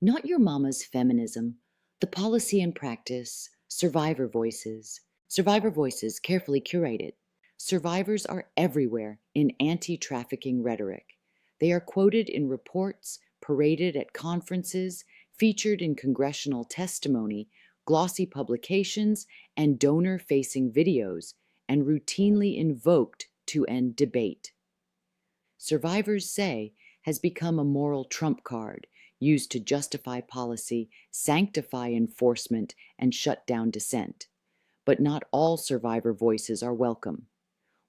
Not Your Mama's Feminism, The Policy and Practice, Survivor Voices carefully curated. Survivors are everywhere in anti-trafficking rhetoric. They are quoted in reports, paraded at conferences, featured in congressional testimony, glossy publications, and donor-facing videos, and routinely invoked to end debate. Survivors say has become a moral trump card used to justify policy, sanctify enforcement, and shut down dissent. But not all survivor voices are welcome.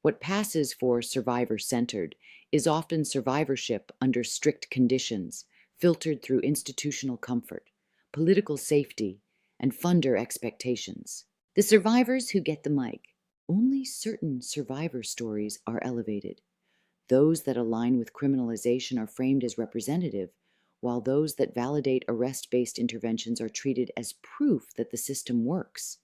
What passes for survivor-centered is often survivorship under strict conditions, filtered through institutional comfort, political safety, and funder expectations. The survivors who get the mic. Only certain survivor stories are elevated. Those that align with criminalization are framed as representative, while those that validate arrest-based interventions are treated as proof that the system works.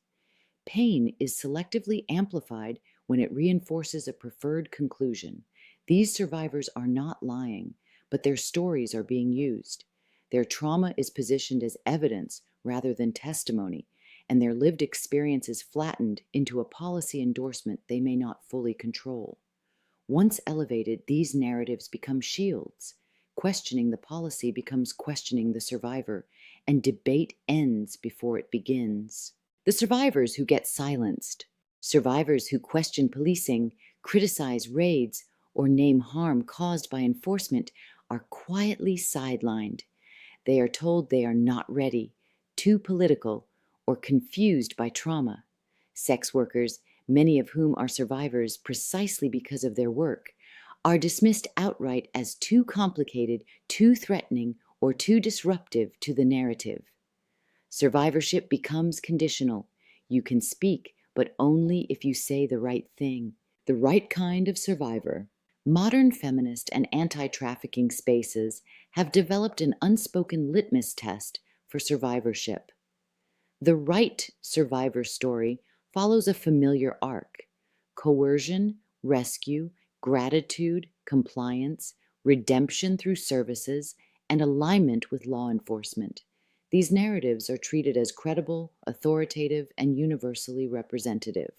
Pain is selectively amplified when it reinforces a preferred conclusion. These survivors are not lying, but their stories are being used. Their trauma is positioned as evidence rather than testimony, and their lived experience is flattened into a policy endorsement they may not fully control. Once elevated, these narratives become shields. Questioning the policy becomes questioning the survivor, and debate ends before it begins. The survivors who get silenced. Survivors who question policing, criticize raids, or name harm caused by enforcement are quietly sidelined. They are told they are not ready, too political, or confused by trauma. Sex workers, many of whom are survivors precisely because of their work, are dismissed outright as too complicated, too threatening, or too disruptive to the narrative. Survivorship becomes conditional. You can speak, but only if you say the right thing, the right kind of survivor. Modern feminist and anti-trafficking spaces have developed an unspoken litmus test for survivorship. The right survivor story follows a familiar arc: coercion, rescue, gratitude, compliance, redemption through services, and alignment with law enforcement. These narratives are treated as credible, authoritative, and universally representative.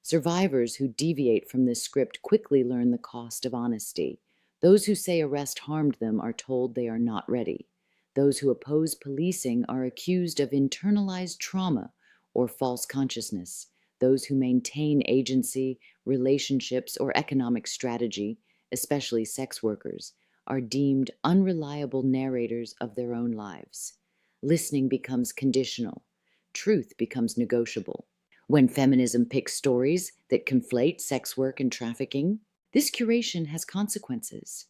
Survivors who deviate from this script quickly learn the cost of honesty. Those who say arrest harmed them are told they are not ready. Those who oppose policing are accused of internalized trauma or false consciousness. Those who maintain agency, relationships, or economic strategy, especially sex workers, are deemed unreliable narrators of their own lives. Listening becomes conditional. Truth becomes negotiable. When feminism picks stories that conflate sex work and trafficking, this curation has consequences.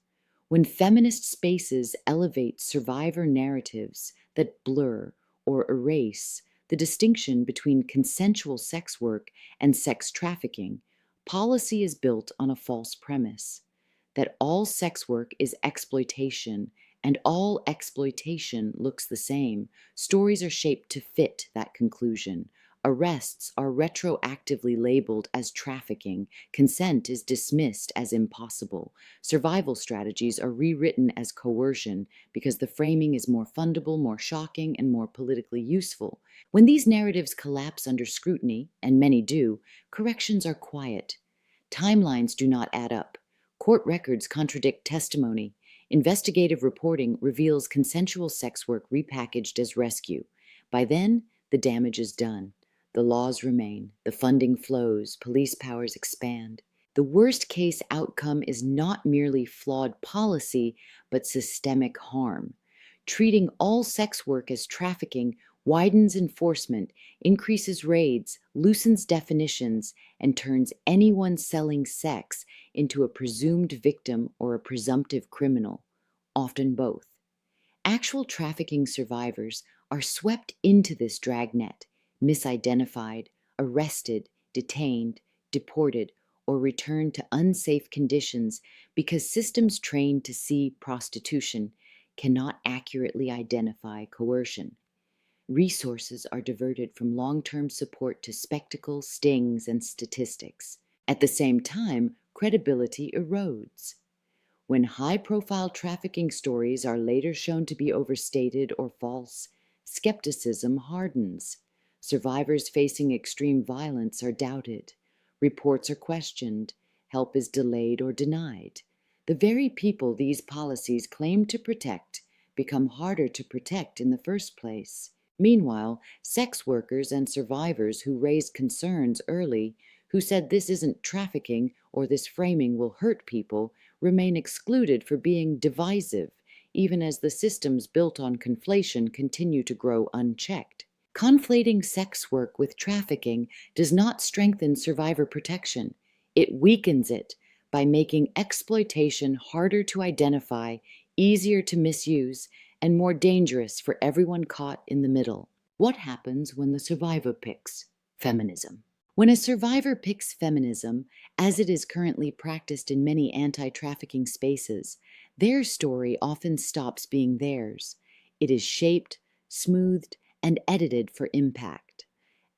When feminist spaces elevate survivor narratives that blur or erase the distinction between consensual sex work and sex trafficking, policy is built on a false premise that all sex work is exploitation and all exploitation looks the same. Stories are shaped to fit that conclusion. Arrests are retroactively labeled as trafficking. Consent is dismissed as impossible. Survival strategies are rewritten as coercion because the framing is more fundable, more shocking, and more politically useful. When these narratives collapse under scrutiny, and many do, corrections are quiet. Timelines do not add up. Court records contradict testimony. Investigative reporting reveals consensual sex work repackaged as rescue. By then, the damage is done. The laws remain, the funding flows, police powers expand. The worst case outcome is not merely flawed policy, but systemic harm. Treating all sex work as trafficking widens enforcement, increases raids, loosens definitions, and turns anyone selling sex into a presumed victim or a presumptive criminal, often both. Actual trafficking survivors are swept into this dragnet, misidentified, arrested, detained, deported, or returned to unsafe conditions because systems trained to see prostitution cannot accurately identify coercion. Resources are diverted from long-term support to spectacle, stings, and statistics. At the same time, credibility erodes. When high-profile trafficking stories are later shown to be overstated or false, skepticism hardens. Survivors facing extreme violence are doubted. Reports are questioned. Help is delayed or denied. The very people these policies claim to protect become harder to protect in the first place. Meanwhile, sex workers and survivors who raised concerns early, who said this isn't trafficking or this framing will hurt people, remain excluded for being divisive, even as the systems built on conflation continue to grow unchecked. Conflating sex work with trafficking does not strengthen survivor protection. It weakens it by making exploitation harder to identify, easier to misuse, and more dangerous for everyone caught in the middle. What happens when the survivor picks feminism? When a survivor picks feminism, as it is currently practiced in many anti-trafficking spaces, their story often stops being theirs. It is shaped, smoothed, and edited for impact.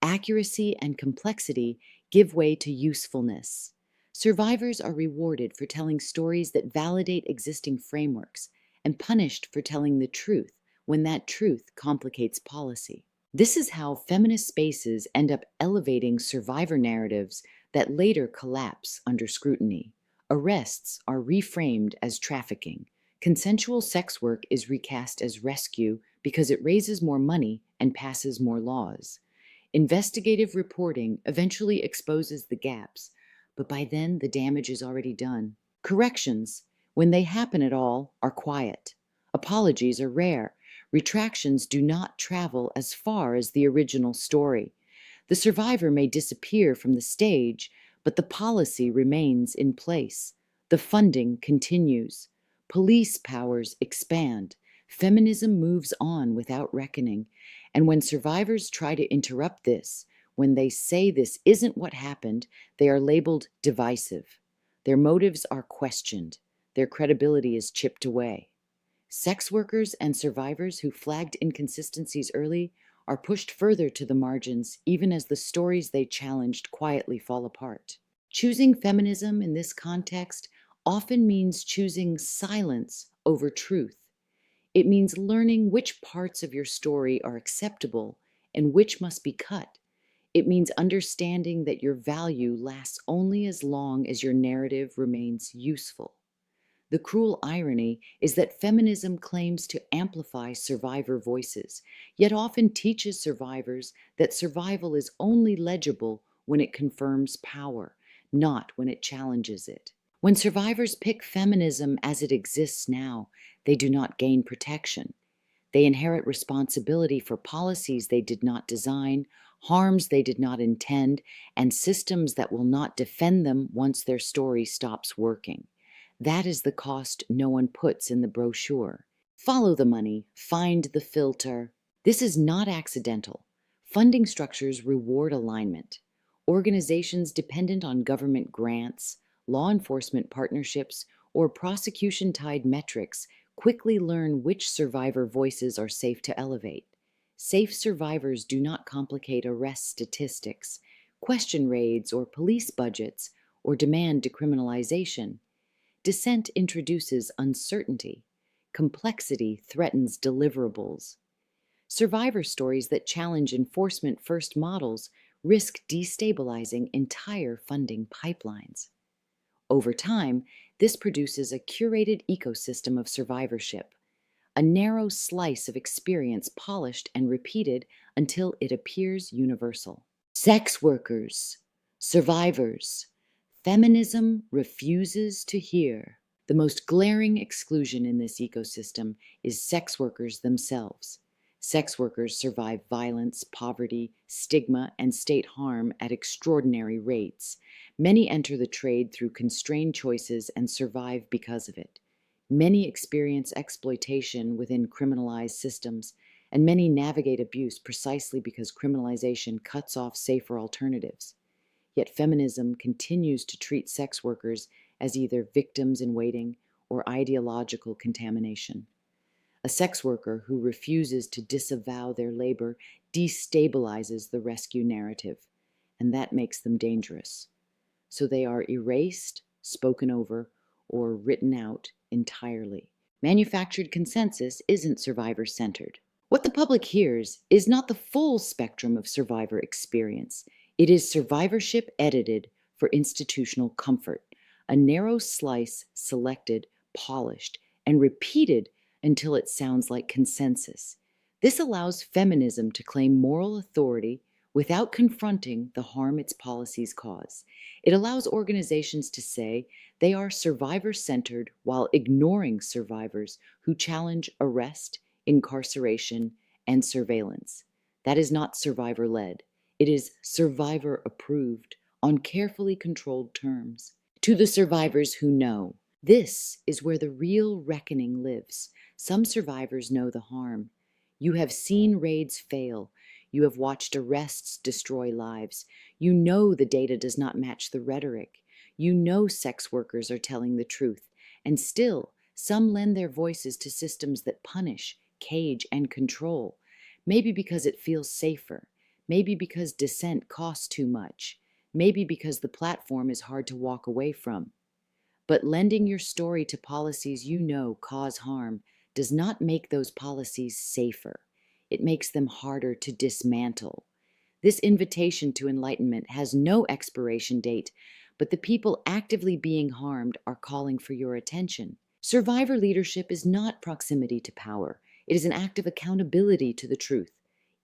Accuracy and complexity give way to usefulness. Survivors are rewarded for telling stories that validate existing frameworks and punished for telling the truth when that truth complicates policy. This is how feminist spaces end up elevating survivor narratives that later collapse under scrutiny. Arrests are reframed as trafficking. Consensual sex work is recast as rescue because it raises more money and passes more laws. Investigative reporting eventually exposes the gaps, but by then the damage is already done. Corrections, when they happen at all, are quiet. Apologies are rare. Retractions do not travel as far as the original story. The survivor may disappear from the stage, but the policy remains in place. The funding continues. Police powers expand. Feminism moves on without reckoning. And when survivors try to interrupt this, when they say this isn't what happened, they are labeled divisive. Their motives are questioned. Their credibility is chipped away. Sex workers and survivors who flagged inconsistencies early are pushed further to the margins even as the stories they challenged quietly fall apart. Choosing feminism in this context often means choosing silence over truth. It means learning which parts of your story are acceptable and which must be cut. It means understanding that your value lasts only as long as your narrative remains useful. The cruel irony is that feminism claims to amplify survivor voices, yet often teaches survivors that survival is only legible when it confirms power, not when it challenges it. When survivors pick feminism as it exists now, they do not gain protection. They inherit responsibility for policies they did not design, harms they did not intend, and systems that will not defend them once their story stops working. That is the cost no one puts in the brochure. Follow the money, find the filter. This is not accidental. Funding structures reward alignment. Organizations dependent on government grants, law enforcement partnerships, or prosecution-tied metrics quickly learn which survivor voices are safe to elevate. Safe survivors do not complicate arrest statistics, question raids or police budgets, or demand decriminalization. Dissent introduces uncertainty. Complexity threatens deliverables. Survivor stories that challenge enforcement-first models risk destabilizing entire funding pipelines. Over time, this produces a curated ecosystem of survivorship, a narrow slice of experience polished and repeated until it appears universal. Sex workers, survivors, feminism refuses to hear. The most glaring exclusion in this ecosystem is sex workers themselves. Sex workers survive violence, poverty, stigma, and state harm at extraordinary rates. Many enter the trade through constrained choices and survive because of it. Many experience exploitation within criminalized systems, and many navigate abuse precisely because criminalization cuts off safer alternatives. Yet feminism continues to treat sex workers as either victims in waiting or ideological contamination. A sex worker who refuses to disavow their labor destabilizes the rescue narrative, and that makes them dangerous. So they are erased, spoken over, or written out entirely. Manufactured consensus isn't survivor-centered. What the public hears is not the full spectrum of survivor experience. It is survivorship edited for institutional comfort, a narrow slice selected, polished, and repeated until it sounds like consensus. This allows feminism to claim moral authority without confronting the harm its policies cause. It allows organizations to say they are survivor-centered while ignoring survivors who challenge arrest, incarceration, and surveillance. That is not survivor-led. It is survivor-approved on carefully controlled terms. To the survivors who know, this is where the real reckoning lives. Some survivors know the harm. You have seen raids fail. You have watched arrests destroy lives. You know the data does not match the rhetoric. You know sex workers are telling the truth. And still, some lend their voices to systems that punish, cage, and control. Maybe because it feels safer. Maybe because dissent costs too much. Maybe because the platform is hard to walk away from. But lending your story to policies you know cause harm does not make those policies safer. It makes them harder to dismantle. This invitation to enlightenment has no expiration date, but the people actively being harmed are calling for your attention. Survivor leadership is not proximity to power. It is an act of accountability to the truth,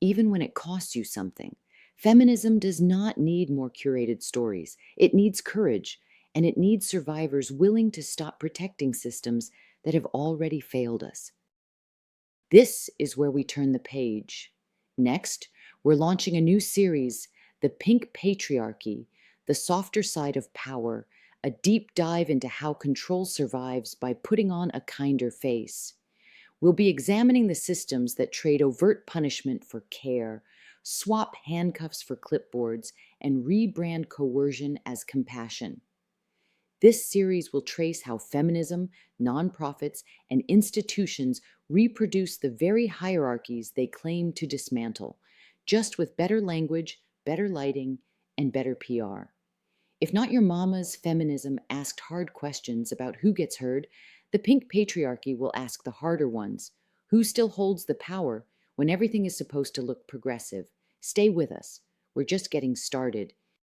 even when it costs you something. Feminism does not need more curated stories. It needs courage, and it needs survivors willing to stop protecting systems that have already failed us. This is where we turn the page. Next, we're launching a new series, The Pink Patriarchy, the softer side of power, a deep dive into how control survives by putting on a kinder face. We'll be examining the systems that trade overt punishment for care, swap handcuffs for clipboards, and rebrand coercion as compassion. This series will trace how feminism, nonprofits, and institutions reproduce the very hierarchies they claim to dismantle, just with better language, better lighting, and better PR. If Not Your Mama's feminism asked hard questions about who gets heard, the pink patriarchy will ask the harder ones. Who still holds the power when everything is supposed to look progressive? Stay with us. We're just getting started.